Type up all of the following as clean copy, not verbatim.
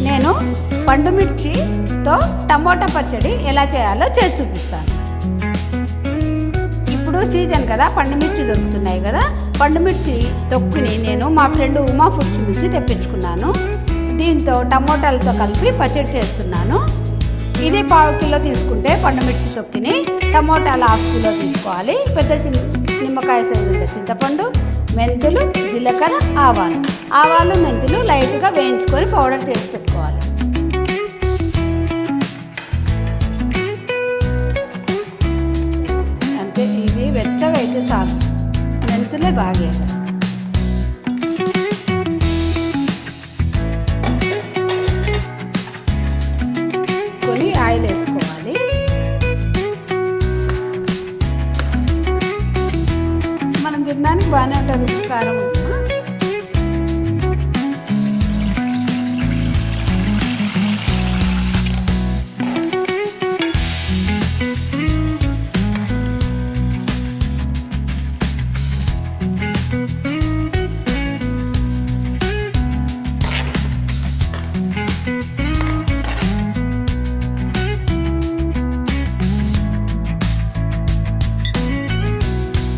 నేను పండుమిర్చితో టమోటా పచ్చడి ఎలా చేయాలో చేసి చూపిస్తాను. ఇప్పుడు సీజన్ కదా, పండుమిర్చి దొరుకుతున్నాయి కదా. పండుమిర్చి తొక్కుని నేను మా ఫ్రెండ్ ఉమా ఫుడ్స్ నుంచి తెప్పించుకున్నాను. దీంతో టమోటాలతో కలిపి పచ్చడి చేస్తున్నాను. ఇది 1/2 కిలో తీసుకుంటే పండుమిర్చి తొక్కిని, టమోటాలు 1/2 కిలో తీసుకోవాలి. పెద్ద నిమ్మకాయ సైజు చింతపండు, మెంతులు, జీలకర్ర, ఆవాలు మెంతులు లైట్గా వేయించుకొని పౌడర్ చేసి పెట్టుకోవాలి. అంతే, ఇది వెచ్చగా అయితే చాలు. మెంతులే బాగా కొని ఆయిల్ వేసుకోవాలి. మనం తినడానికి బాగానే ఉంటుంది కారం.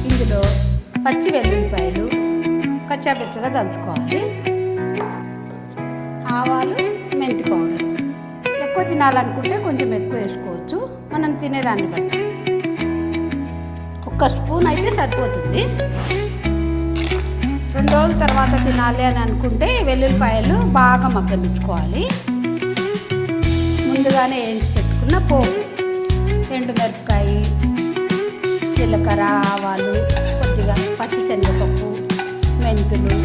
ఇందులో పచ్చి వెల్లుల్లిపాయలు కచ్చాపచ్చగా దంచుకోవాలి. ఆవాలు, మెంతి పౌడర్. ఎక్కువ తినాలనుకుంటే కొంచెం ఎక్కువ వేసుకోవచ్చు, మనం తినేదాన్ని బట్టి. 1 స్పూన్ అయితే సరిపోతుంది. 2 రోజుల తర్వాత తినాలి అని అనుకుంటే వెల్లుల్లిపాయలు బాగా మగ్గనిచ్చుకోవాలి. ముందుగానే వేయించి పెట్టుకున్న పోపు, ఎండుమిరపకాయ, జీలకర్ర, ఆవాలు, కొద్దిగా పచ్చిశనగపప్పు, మెంతులు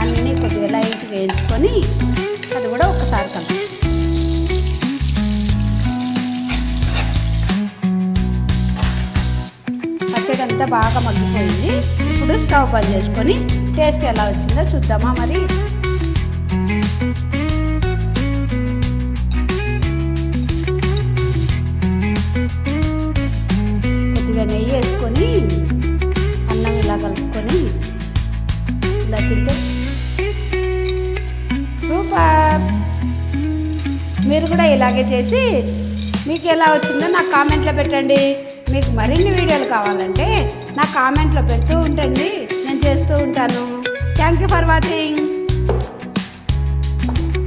అన్నీ కొద్దిగా లైట్గా వేయించుకొని అది కూడా ఒకసారి కలుపు. పచ్చడి అంతా బాగా మగ్గిపోయింది. ఇప్పుడు స్టవ్ బంద్ చేసుకొని టేస్ట్ ఎలా వచ్చిందో చూద్దామా మరి. కొద్దిగా నెయ్యి వేసుకొని అన్నం ఇలా కలుపుకొని ఇలా తింటే సూపర్. మీరు కూడా ఇలాగే చేసి మీకు ఎలా వచ్చిందో నాకు కామెంట్లో పెట్టండి. మీకు మరిన్ని వీడియోలు కావాలంటే నా కామెంట్లో పెడుతూ ఉండండి, నేను చేస్తూ ఉంటాను. Thank you for watching.